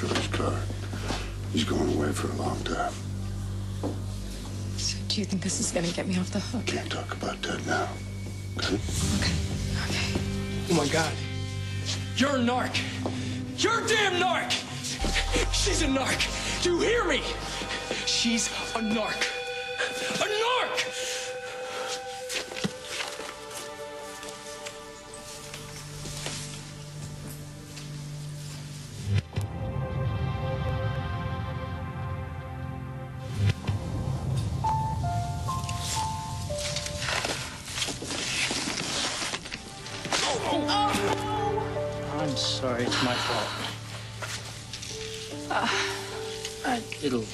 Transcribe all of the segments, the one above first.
for his car. He's going away for a long time. So do you think this is going to get me off the hook? Can't talk about that now. Okay? Okay. Oh, my God. You're a narc. You're a damn narc. She's a narc. Do you hear me? She's a narc. A narc! I'm sorry, it's my fault. It'll...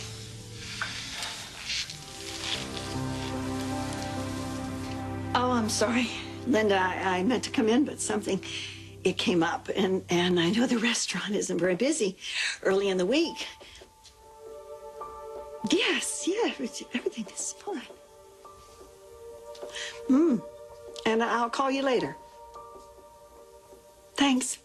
Oh, I'm sorry. Linda, I meant to come in, but it came up. And I know the restaurant isn't very busy early in the week. Yes, yeah, everything is fine. And I'll call you later. Thanks.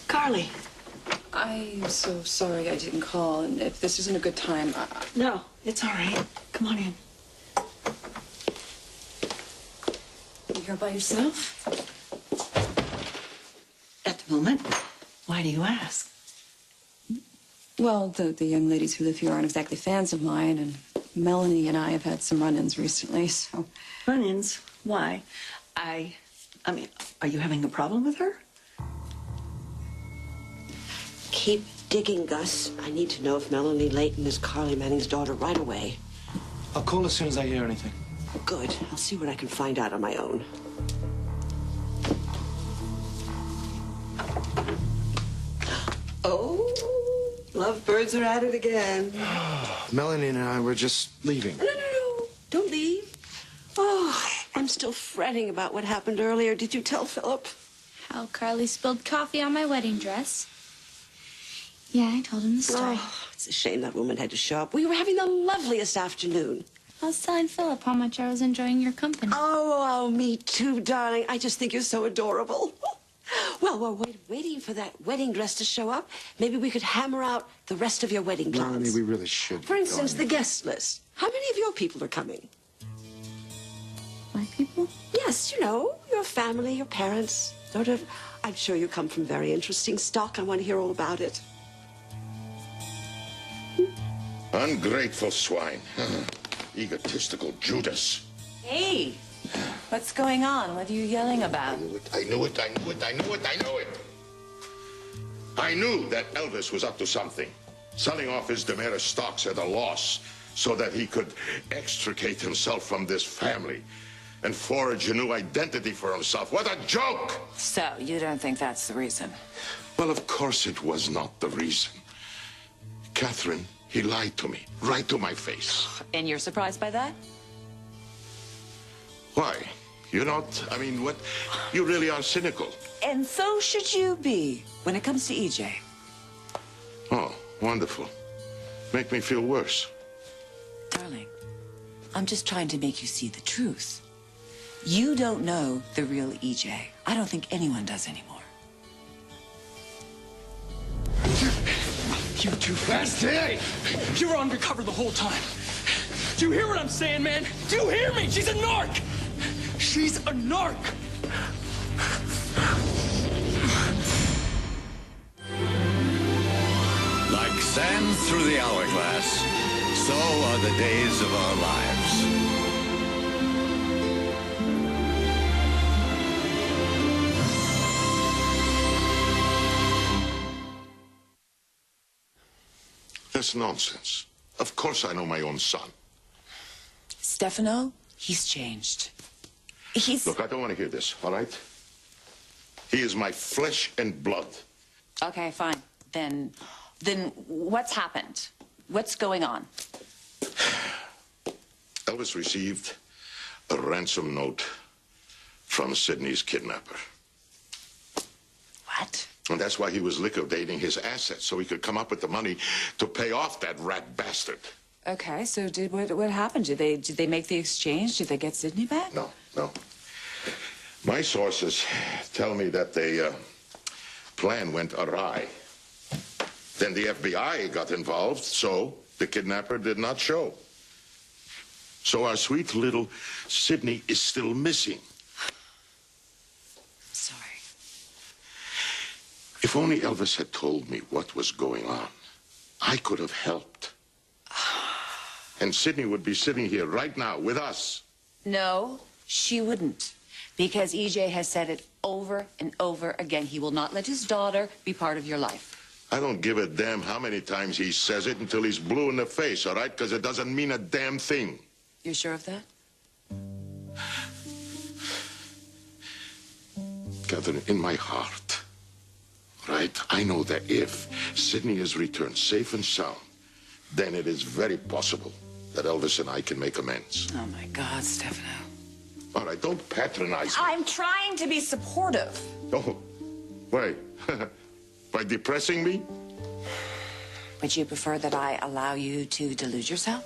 Carly. I'm so sorry I didn't call, and if this isn't a good time, No, it's all right. Come on in. You here by yourself? At the moment. Why do you ask? Well, the young ladies who live here aren't exactly fans of mine, and Melanie and I have had some run-ins recently, so... Run-ins? Why? I mean, are you having a problem with her? Keep digging, Gus. I need to know if Melanie Layton is Carly Manning's daughter right away. I'll call as soon as I hear anything. Good. I'll see what I can find out on my own. Oh, lovebirds are at it again. Melanie and I were just leaving. No. Don't leave. Oh, I'm still fretting about what happened earlier. Did you tell Philip? How Carly spilled coffee on my wedding dress. Yeah, I told him the story. Oh, it's a shame that woman had to show up. We were having the loveliest afternoon. I was telling Philip how much I was enjoying your company. Oh, me too, darling. I just think you're so adorable. Well, we're waiting for that wedding dress to show up. Maybe we could hammer out the rest of your wedding plans. Melanie, we really should. For instance, the guest list. How many of your people are coming? My people? Yes, you know, your family, your parents. Sort of. I'm sure you come from very interesting stock. I want to hear all about it. Ungrateful swine. Egotistical Judas. Hey, what's going on? What are you yelling about? I knew it. I knew that Elvis was up to something. Selling off his Damaris stocks at a loss so that he could extricate himself from this family and forge a new identity for himself. What a joke! So, you don't think that's the reason? Well, of course it was not the reason. Catherine, he lied to me, right to my face. And you're surprised by that? Why? You're not, I mean, what? You really are cynical. And so should you be when it comes to EJ. Oh, wonderful. Make me feel worse. Darling, I'm just trying to make you see the truth. You don't know the real EJ. I don't think anyone does anymore. You too fast. Hey! You were undercover the whole time. Do you hear what I'm saying, man? Do you hear me? She's a narc! She's a narc! Like sand through the hourglass, so are the days of our lives. That's nonsense. Of course I know my own son. Stefano, he's changed. Look, I don't want to hear this, all right? He is my flesh and blood. Okay, fine. Then what's happened? What's going on? Elvis received a ransom note from Sidney's kidnapper. What? And that's why he was liquidating his assets, so he could come up with the money to pay off that rat bastard. Okay, so what happened? Did they make the exchange? Did they get Sidney back? No. My sources tell me that the plan went awry. Then the FBI got involved, so the kidnapper did not show. So our sweet little Sidney is still missing. Sorry. If only Elvis had told me what was going on, I could have helped. And Sidney would be sitting here right now with us. No, she wouldn't. Because EJ has said it over and over again. He will not let his daughter be part of your life. I don't give a damn how many times he says it until he's blue in the face, all right? Because it doesn't mean a damn thing. You're sure of that? Catherine, in my heart, right? I know that if Sidney is returned safe and sound, then it is very possible that Elvis and I can make amends. Oh, my God, Stefano. All right, don't patronize me. I'm trying to be supportive. Oh, wait. By depressing me? Would you prefer that I allow you to delude yourself?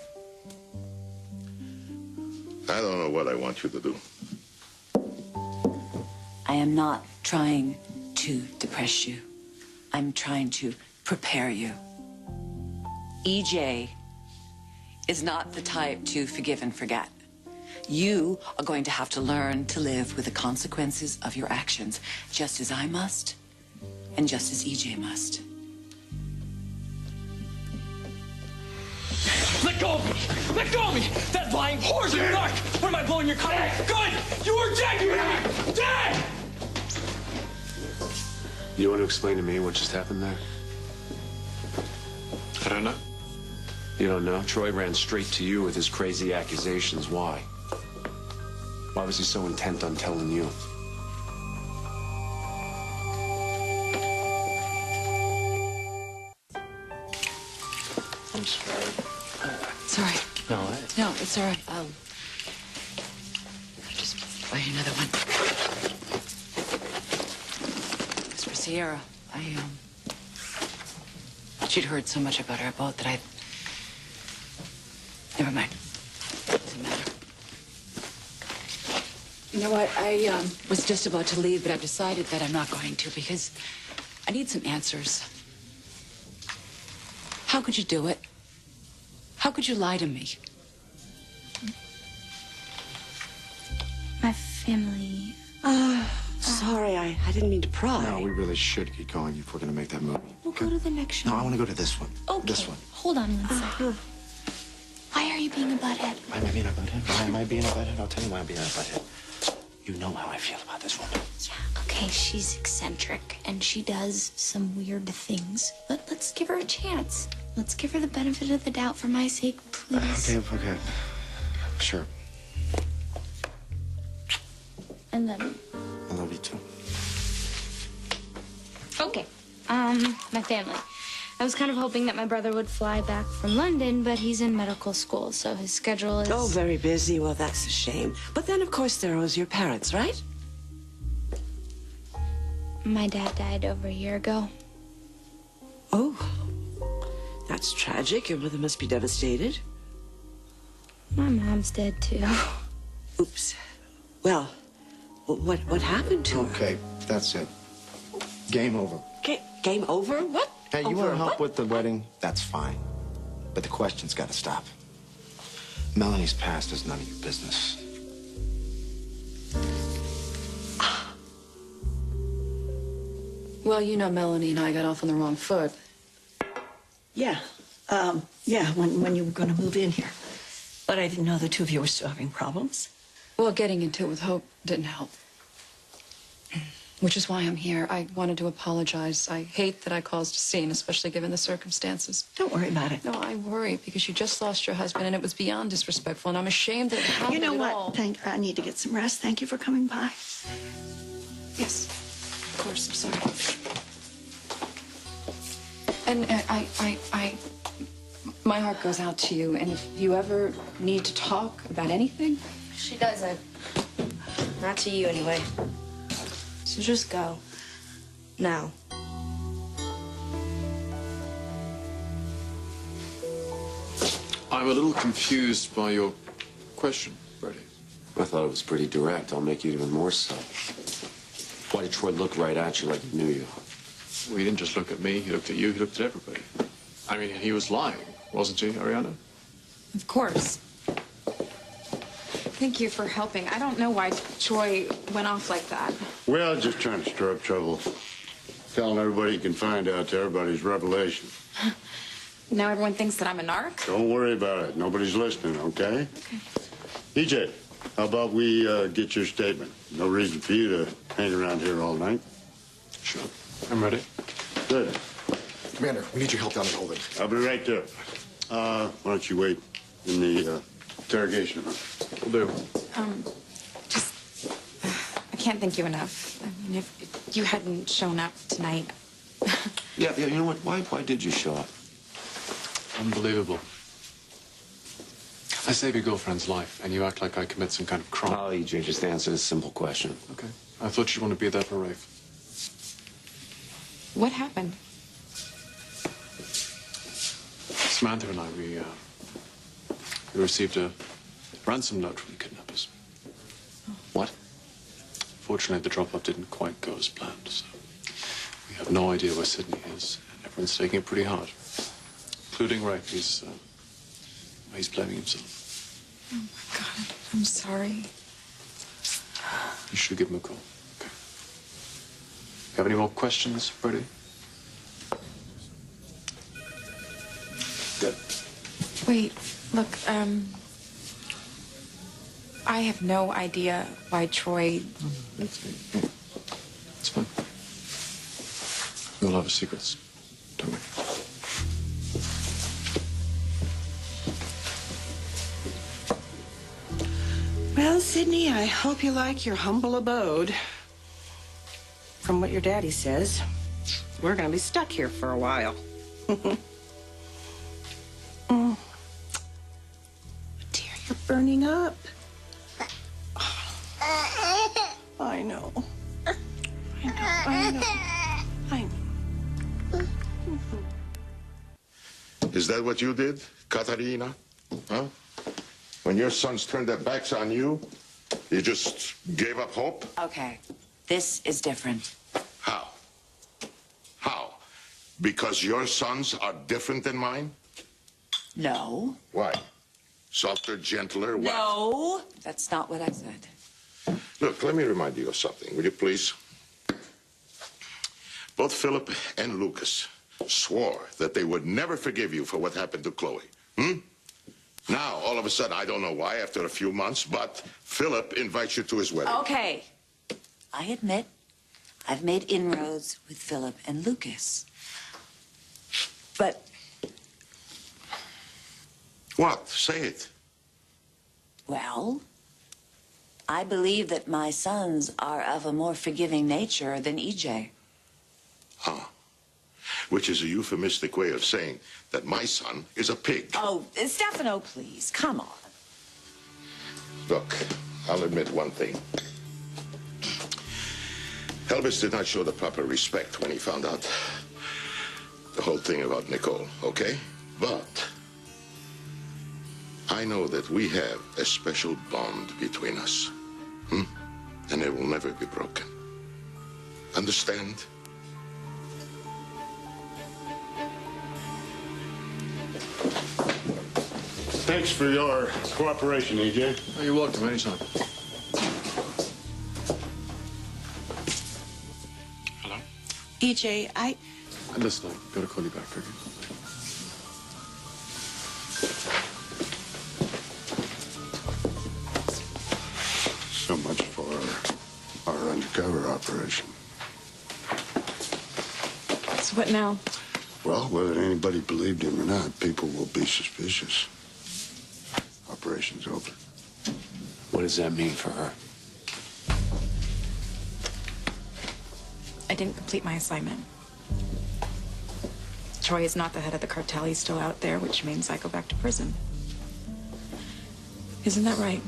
I don't know what I want you to do. I am not trying to depress you. I'm trying to prepare you. EJ is not the type to forgive and forget. You are going to have to learn to live with the consequences of your actions, just as I must, and just as EJ must. Let go of me! Let go of me! That lying whore's a narc! What am I blowing your cover? Good! You are dead! You hear me? Dead! You want to explain to me what just happened there? I don't know. You don't know? Troy ran straight to you with his crazy accusations. Why? Why was he so intent on telling you? I'm sorry. Sorry. No, No, it's all right. I'll just buy you another one. It's for Sierra. She'd heard so much about our boat that never mind. Doesn't matter. You know what? I was just about to leave, but I've decided that I'm not going to because I need some answers. How could you do it? How could you lie to me? My family. Sorry, I didn't mean to pry. No, we really should get going if we're going to make that movie. We'll go to the next show. No, I want to go to this one. Okay. This one. Hold on one second. Why are you being a butthead? Why am I being a butthead? Why am I being a butthead? I'll tell you why I'm being a butthead. You know how I feel about this woman. Yeah, okay, she's eccentric and she does some weird things. But let's give her a chance. Let's give her the benefit of the doubt for my sake, please. Okay. Sure. And then, I love you too. okay, my family. I was kind of hoping that my brother would fly back from London, but he's in medical school, so his schedule is... Oh, very busy. Well, that's a shame. But then, of course, there was your parents, right? My dad died over a year ago. Oh, that's tragic. Your mother must be devastated. My mom's dead, too. Oops. Well, what happened to her? Okay, that's it. Game over. Game over? What? Hey, you Over want to help what? with the wedding? That's fine. But the question's got to stop. Melanie's past is none of your business. Well, you know Melanie and I got off on the wrong foot. Yeah. When you were going to move in here. But I didn't know the two of you were still having problems. Well, getting into it with Hope didn't help. Which is why I'm here. I wanted to apologize. I hate that I caused a scene, especially given the circumstances. Don't worry about it. No, I worry because you just lost your husband and it was beyond disrespectful, and I'm ashamed that it happened You know at what? all. I need to get some rest. Thank you for coming by. Yes, of course. I'm sorry. And my heart goes out to you. And if you ever need to talk about anything, She doesn't. Not to you, anyway. So just go. Now. I'm a little confused by your question, Brady. I thought it was pretty direct. I'll make it even more so. Why did Troy look right at you like he knew you? Well, he didn't just look at me. He looked at you. He looked at everybody. I mean, he was lying, wasn't he, Ariana? Of course. Thank you for helping. I don't know why Troy went off like that. Well, just trying to stir up trouble. Telling everybody he can find out there about his revelation. Now everyone thinks that I'm a narc? Don't worry about it. Nobody's listening, okay? Okay. EJ, how about we get your statement? No reason for you to hang around here all night. Sure. I'm ready. Good. Commander, we need your help down in Holden. I'll be right there. Why don't you wait in the interrogation room? Will do. I can't thank you enough. I mean, if you hadn't shown up tonight. Yeah, you know what? Why did you show up? Unbelievable. I save your girlfriend's life, and you act like I commit some kind of crime. Oh, EJ, just answer this simple question. Okay. I thought you'd want to be there for Rafe. What happened? Samantha and I, we received a ransom note from the kidnappers. What? Fortunately, the drop-off didn't quite go as planned, so we have no idea where Sydney is, and everyone's taking it pretty hard, including Rafe. He's blaming himself. Oh, my God. I'm sorry. You should give him a call. Okay. You have any more questions, Brady? Good. Wait, look, I have no idea why Troy... It's fine. We all have our secrets, don't we? Well, Sydney, I hope you like your humble abode. From what your daddy says, we're gonna be stuck here for a while. Dear, you're burning up. I know. I know. Is that what you did, Katarina? Huh? When your sons turned their backs on you, you just gave up hope? Okay, this is different. How? How? Because your sons are different than mine? No. Why? Softer, gentler, what? No, that's not what I said. Look, let me remind you of something, will you please? Both Philip and Lucas swore that they would never forgive you for what happened to Chloe. Now, all of a sudden, I don't know why, after a few months, but Philip invites you to his wedding. Okay. I admit I've made inroads with Philip and Lucas. But... What? Say it. Well, I believe that my sons are of a more forgiving nature than EJ. Huh. Which is a euphemistic way of saying that my son is a pig. Oh, Stefano, please, come on. Look, I'll admit one thing. Elvis did not show the proper respect when he found out the whole thing about Nicole, okay? But I know that we have a special bond between us. And it will never be broken. Understand? Thanks for your cooperation, EJ. Oh, you're welcome anytime. Hello? EJ, Listen, I've got to call you back, okay? So much for our undercover operation. So what now? Well, whether anybody believed him or not, people will be suspicious. Operation's over. What does that mean for her? I didn't complete my assignment. Troy is not the head of the cartel. He's still out there, which means I go back to prison. Isn't that right?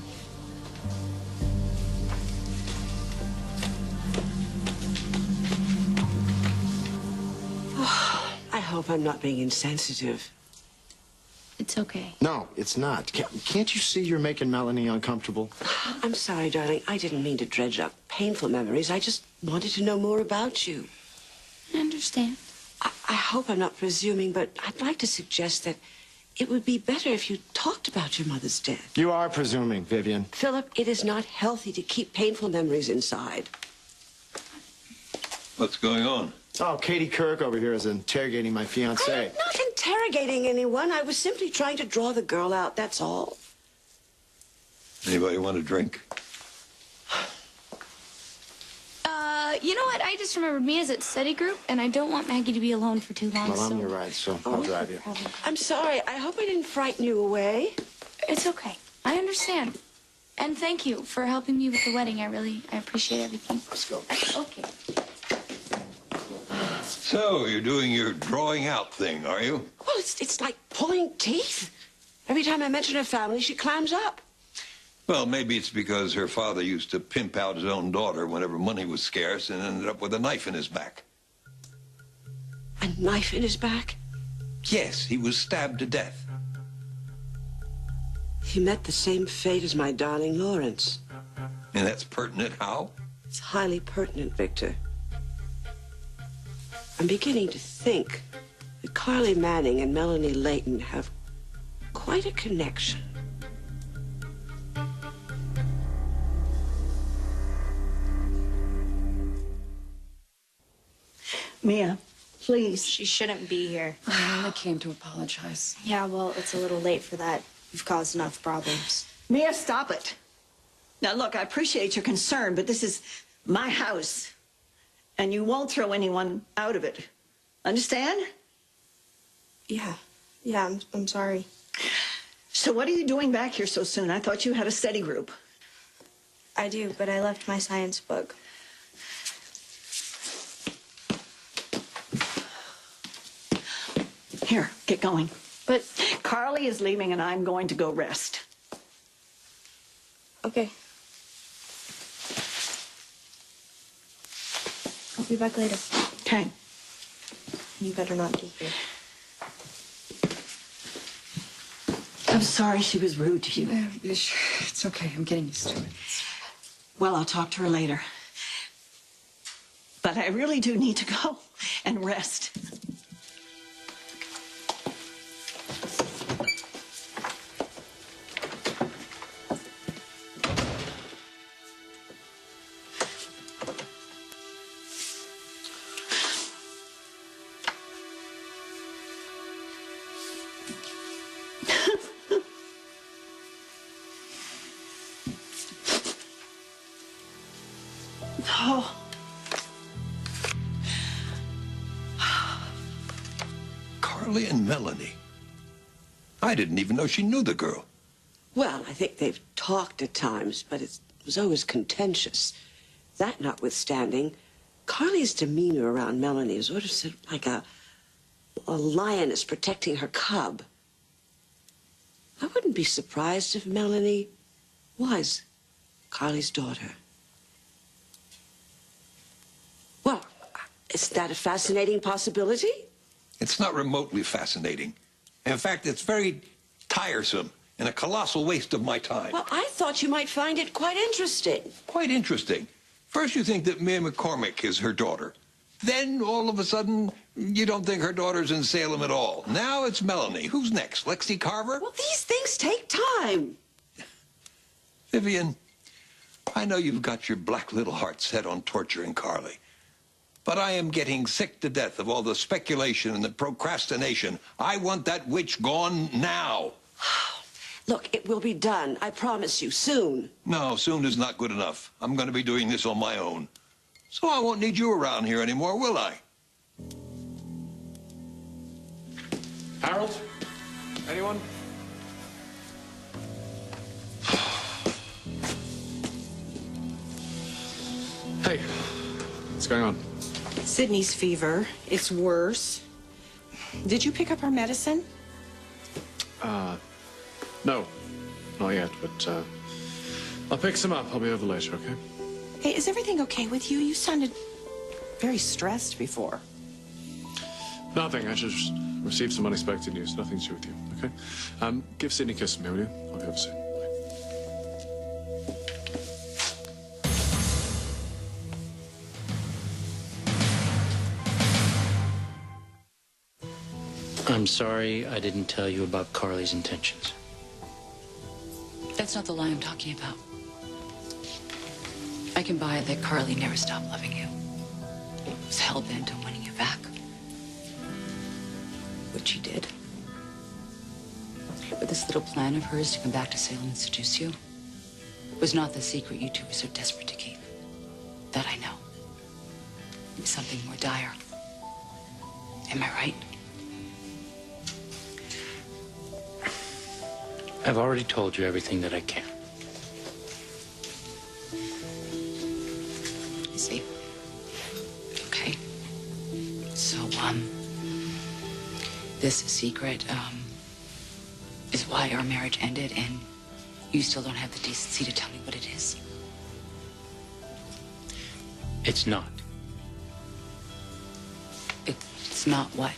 hope I'm not being insensitive. It's okay. No, it's not. Can't you see you're making Melanie uncomfortable? I'm sorry, darling. I didn't mean to dredge up painful memories. I just wanted to know more about you. I understand. I hope I'm not presuming, but I'd like to suggest that it would be better if you talked about your mother's death. You are presuming, Vivian. Philip, it is not healthy to keep painful memories inside. What's going on? Oh, Katie Kirk over here is interrogating my fiancé. I'm not interrogating anyone. I was simply trying to draw the girl out, that's all. Anybody want a drink? You know what? I just remembered Mia's at study group, and I don't want Maggie to be alone for too long. Well, I'm so... your ride, so I'll drive you. I'm sorry. I hope I didn't frighten you away. It's okay. I understand. And thank you for helping me with the wedding. I appreciate everything. Let's go. Okay. So, you're doing your drawing out thing, are you? Well, it's like pulling teeth. Every time I mention her family, she clams up. Well, maybe it's because her father used to pimp out his own daughter whenever money was scarce and ended up with a knife in his back. A knife in his back? Yes, he was stabbed to death. He met the same fate as my darling Lawrence. And that's pertinent how? It's highly pertinent, Victor. I'm beginning to think that Carly Manning and Melanie Layton have quite a connection. Mia, please. She shouldn't be here. I only came to apologize. Yeah, well, it's a little late for that. You've caused enough problems. Mia, stop it. Now, look, I appreciate your concern, but this is my house, and you won't throw anyone out of it. Understand? Yeah, I'm sorry. So what are you doing back here so soon? I thought you had a study group. I do, but I left my science book. Here, get going. But Carly is leaving, and I'm going to go rest. Okay. I'll be back later. Okay. You better not be here. I'm sorry she was rude to you. It's okay. I'm getting used to it. Well, I'll talk to her later. But I really do need to go and rest. Oh. Carly and Melanie. I didn't even know she knew the girl. Well, I think they've talked at times, but it was always contentious. That notwithstanding, Carly's demeanor around Melanie is sort of like a lioness protecting her cub. I wouldn't be surprised if Melanie was Carly's daughter. Well, is that a fascinating possibility? It's not remotely fascinating. In fact, it's very tiresome and a colossal waste of my time. Well, I thought you might find it quite interesting. Quite interesting. First you think that Mia McCormick is her daughter. Then, all of a sudden, you don't think her daughter's in Salem at all. Now it's Melanie. Who's next? Lexi Carver? Well, these things take time. Vivian, I know you've got your black little heart set on torturing Carly. But I am getting sick to death of all the speculation and the procrastination. I want that witch gone now. Look, it will be done. I promise you, soon. No, soon is not good enough. I'm going to be doing this on my own. So I won't need you around here anymore, will I? Harold? Anyone? Hey, what's going on? Sydney's fever. It's worse. Did you pick up her medicine? No, not yet, but I'll pick some up. I'll be over later, okay? Hey, is everything okay with you? You sounded very stressed before. Nothing. I just received some unexpected news. Nothing to do with you, okay? Give Sydney a kiss for me, will you? I'll be over soon. I'm sorry I didn't tell you about Carly's intentions. That's not the lie I'm talking about. I can buy it that Carly never stopped loving you. Was hell-bent on winning you back. Which she did. But this little plan of hers to come back to Salem and seduce you was not the secret you two were so desperate to keep. That I know. It was something more dire. Am I right? I've already told you everything that I can. I see. Okay. So, this secret, is why our marriage ended, and you still don't have the decency to tell me what it is? It's not. It's not what?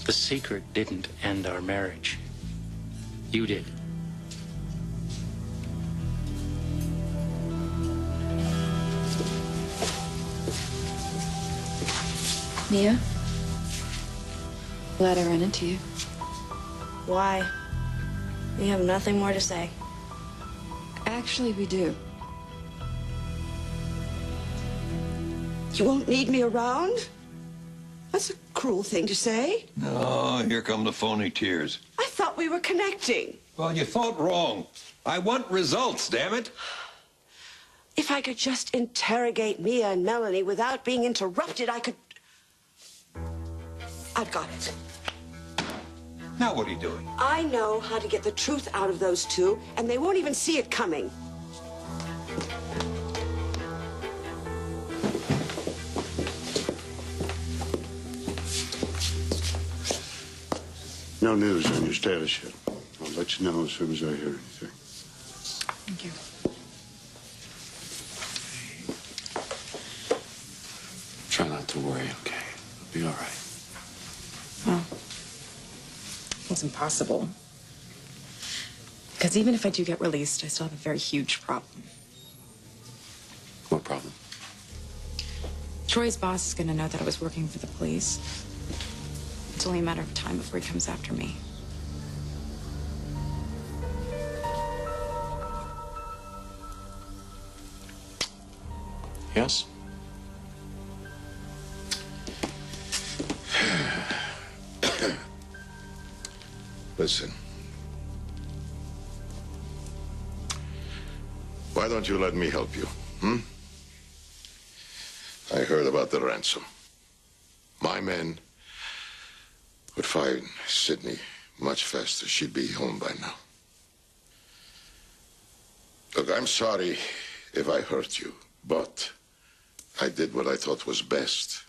The secret didn't end our marriage. You did. Mia? Glad I ran into you. Why? We have nothing more to say. Actually, we do. You won't need me around? That's a cruel thing to say. Oh, here come the phony tears. I thought we were connecting. Well, you thought wrong. I want results, damn it. If I could just interrogate Mia and Melanie without being interrupted, I could... I've got it. Now what are you doing? I know how to get the truth out of those two, and they won't even see it coming. No news on your status yet. I'll let you know as soon as I hear anything. Thank you. Try not to worry, okay? It'll be all right. Well, it's impossible. Because even if I do get released, I still have a very huge problem. What problem? Troy's boss is going to know that I was working for the police. It's only a matter of time before he comes after me. Yes? Listen. Why don't you let me help you, I heard about the ransom. My men would find Sydney much faster. She'd be home by now. Look, I'm sorry if I hurt you, but I did what I thought was best.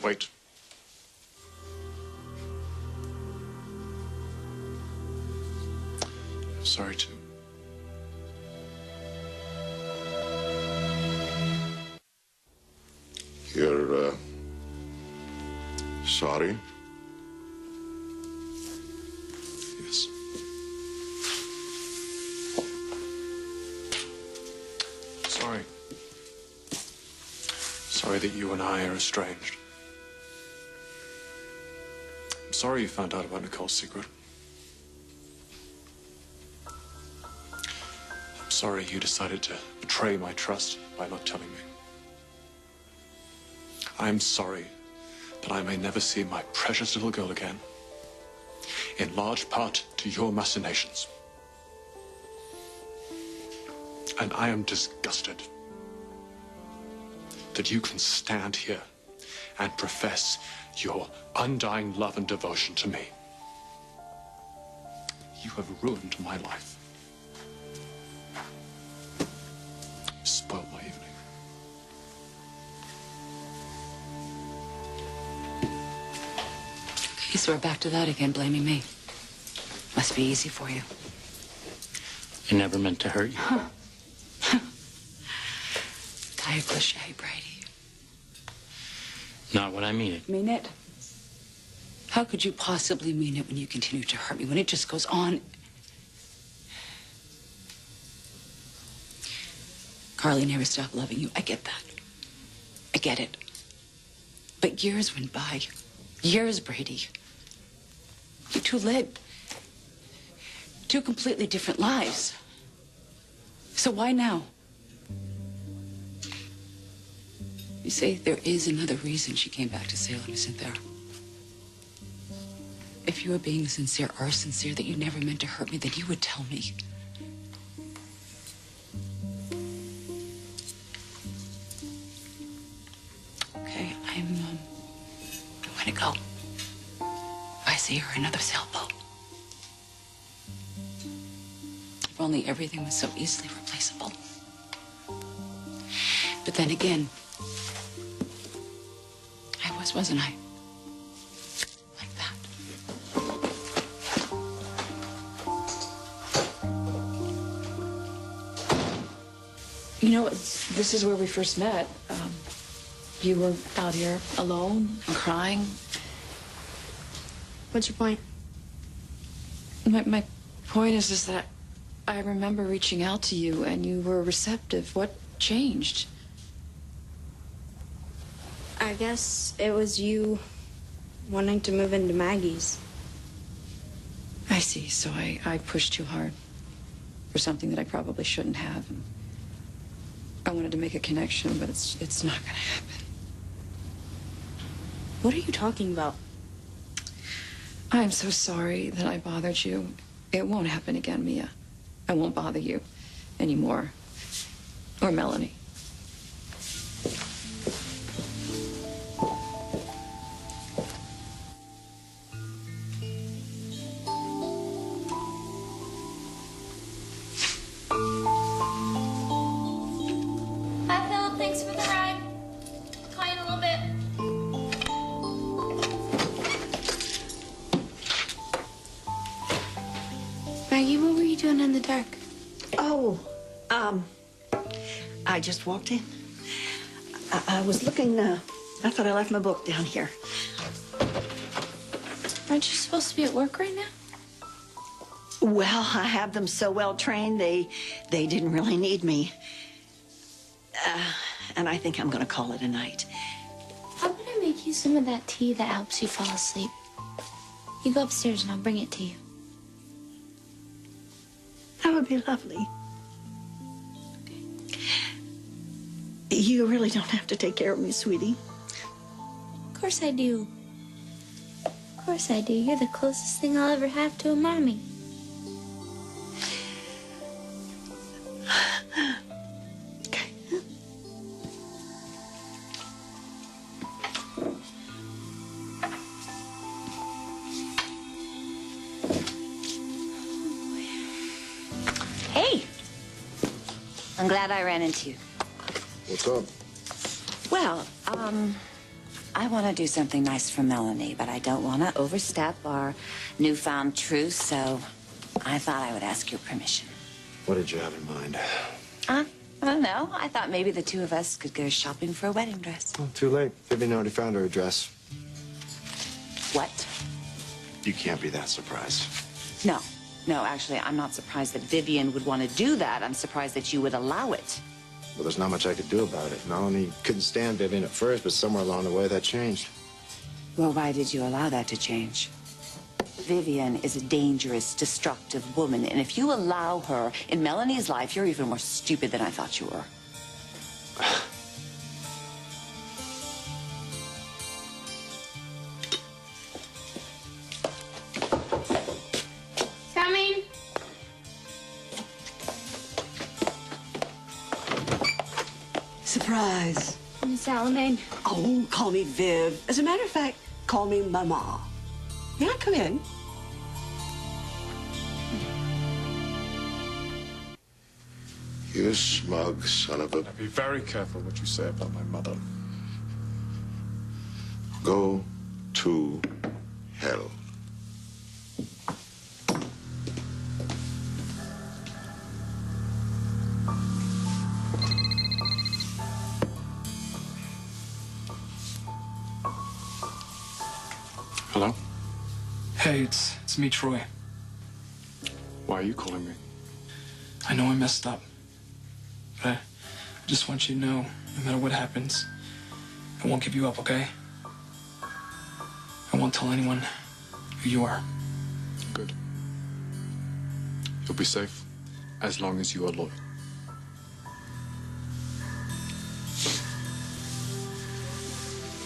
Wait. I'm sorry, too. You're, sorry? Yes. Sorry. Sorry that you and I are estranged. I'm sorry you found out about Nicole's secret. I'm sorry you decided to betray my trust by not telling me. I'm sorry that I may never see my precious little girl again, in large part to your machinations. And I am disgusted that you can stand here and profess your undying love and devotion to me. You have ruined my life. Spoiled my evening. Okay, so we're back to that again, blaming me. Must be easy for you. I never meant to hurt you. Tired cliche, Brady. Not when I mean it. Mean it? How could you possibly mean it when you continue to hurt me, when it just goes on? Carly never stopped loving you. I get that. I get it. But years went by. Years, Brady. You two led two completely different lives. So why now? You say there is another reason she came back to Salem, isn't there? If you were being sincere or sincere that you never meant to hurt me, then you would tell me. Okay, I'm going to go. If I see her, another sailboat. If only everything was so easily replaceable. But then again, I was, wasn't I? Like that. You know, this is where we first met. You were out here alone and crying. What's your point? My point is that I remember reaching out to you and you were receptive. What changed? I guess it was you wanting to move into Maggie's. I see. So I pushed too hard for something that I probably shouldn't have. And I wanted to make a connection, but it's not going to happen. What are you talking about? I'm so sorry that I bothered you. It won't happen again, Mia. I won't bother you anymore. Or Melanie. Bye, Philip. Thanks for the ride. Call you in a little bit. Maggie, what were you doing in the dark? Oh, I just walked in. I was looking, I thought I left my book down here. Aren't you supposed to be at work right now? Well, I have them so well trained, they didn't really need me. And I think I'm gonna call it a night. How about I make you some of that tea that helps you fall asleep? You go upstairs and I'll bring it to you. That would be lovely. You really don't have to take care of me, sweetie. Of course I do. Of course I do. You're the closest thing I'll ever have to a mommy. Hey! I'm glad I ran into you. What's up? Well, I want to do something nice for Melanie, but I don't want to overstep our newfound truce, so I thought I would ask your permission. What did you have in mind? I don't know. I thought maybe the two of us could go shopping for a wedding dress. Well, too late. Vivian already found her address. What? You can't be that surprised. No. No, actually, I'm not surprised that Vivian would want to do that. I'm surprised that you would allow it. Well, there's not much I could do about it. Melanie couldn't stand Vivian at first, but somewhere along the way that changed. Well, why did you allow that to change? Vivian is a dangerous, destructive woman, and if you allow her in Melanie's life, you're even more stupid than I thought you were. Coming. Surprise. Miss Alamein. Oh, call me Viv. As a matter of fact, call me Mama. May I come in? You smug son of a... Be very careful what you say about my mother. Go to hell. Hello? Hey, it's me, Troy. Why are you calling me? I know I messed up. But I just want you to know, no matter what happens, I won't give you up, okay? I won't tell anyone who you are. Good. You'll be safe as long as you are loyal.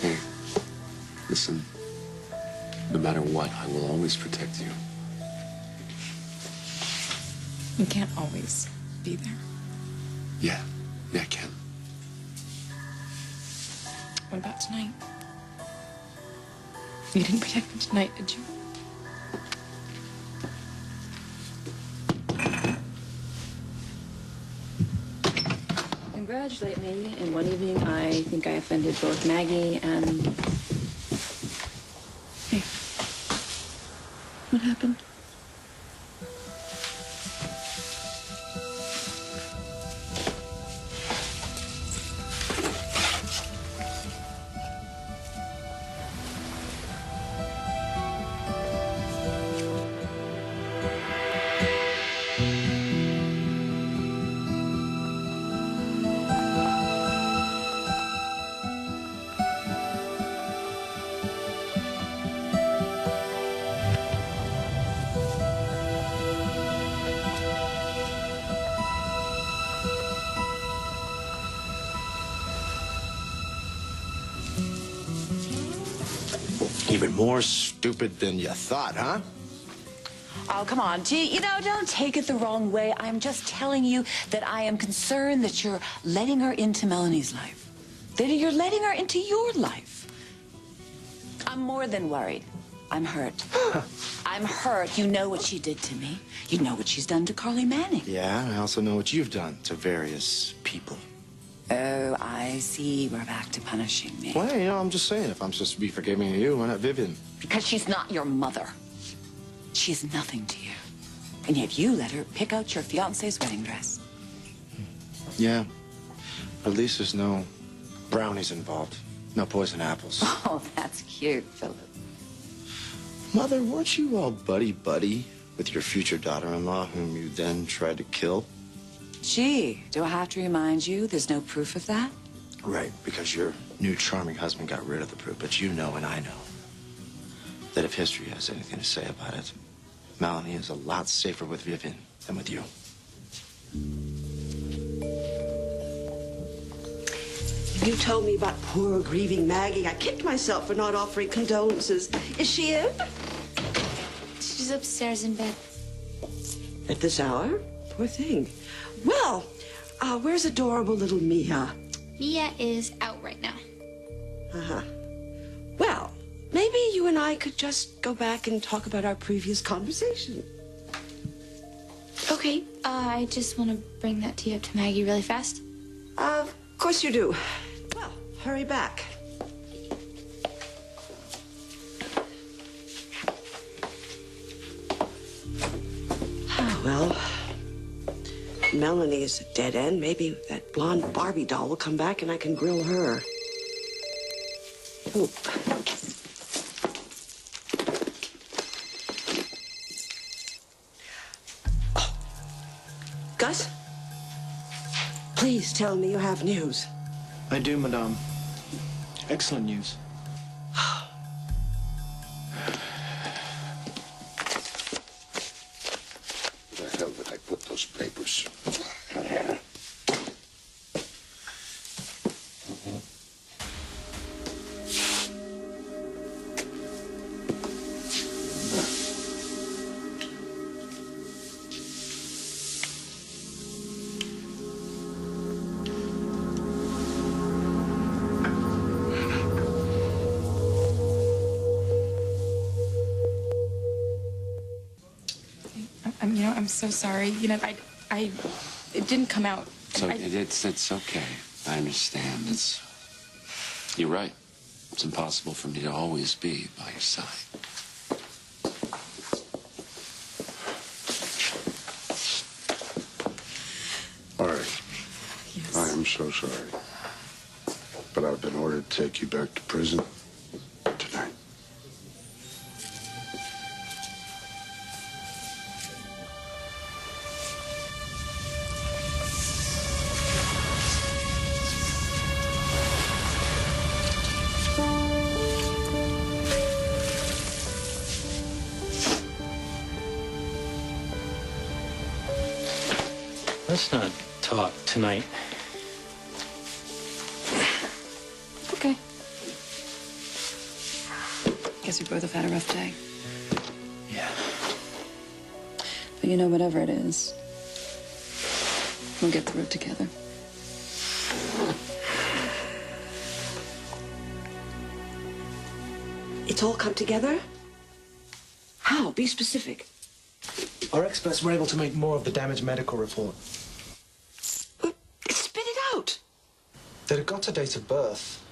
Hey, listen. No matter what, I will always protect you. You can't always be there. Yeah, I can. What about tonight? You didn't protect me tonight, did you? Congratulate me. In one evening, I think I offended both Maggie and... Hey. What happened? Even more stupid than you thought, huh? Oh, come on. Gee, you know, don't take it the wrong way. I'm just telling you that I am concerned that you're letting her into Melanie's life. That you're letting her into your life. I'm more than worried. I'm hurt. I'm hurt. You know what she did to me. You know what she's done to Carly Manning. Yeah, I also know what you've done to various people. Oh, I see. We're back to punishing me. Well, you know, I'm just saying, if I'm supposed to be forgiving of you, why not Vivian? Because she's not your mother. She's nothing to you. And yet you let her pick out your fiancé's wedding dress. Yeah. At least there's no brownies involved. No poison apples. Oh, that's cute, Philip. Mother, weren't you all buddy-buddy with your future daughter-in-law, whom you then tried to kill? Gee, do I have to remind you there's no proof of that? Right, because your new charming husband got rid of the proof. But you know and I know that if history has anything to say about it, Melanie is a lot safer with Vivian than with you. You told me about poor, grieving Maggie. I kicked myself for not offering condolences. Is she in? She's upstairs in bed. At this hour? Poor thing. Well, where's adorable little Mia? Mia is out right now. Uh-huh. Well, maybe you and I could just go back and talk about our previous conversation. Okay, I just want to bring that tea up to Maggie really fast. Of course you do. Well, hurry back. Well, Melanie is a dead end. Maybe that blonde Barbie doll will come back and I can grill her. Oh. Oh. Gus? Please tell me you have news. I do, Madame. Excellent news. Where the hell did I put those papers? I'm so sorry. It didn't come out. So it's okay. I understand. You're right. It's impossible for me to always be by your side. All right. Yes. I am so sorry. But I've been ordered to take you back to prison tonight. Let's not talk tonight. Okay. Guess we both have had a rough day. Yeah. But you know, whatever it is, we'll get through it together. It's all come together? How? Be specific. Our experts were able to make more of the damaged medical report. Spit it out. They'd have got her date of birth.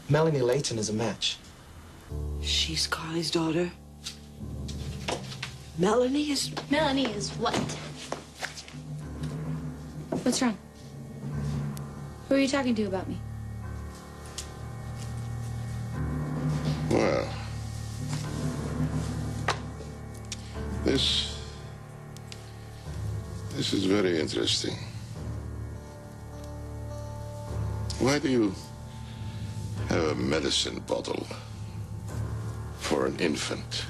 Melanie Layton is a match. She's Carly's daughter. Melanie is what? What's wrong? Who are you talking to about me? Well, this is very interesting. Why do you have a medicine bottle for an infant?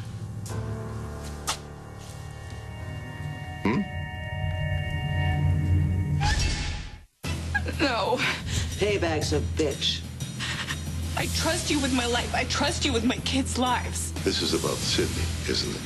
No. Payback's a bitch. I trust you with my life. I trust you with my kids' lives. This is about Sydney, isn't it?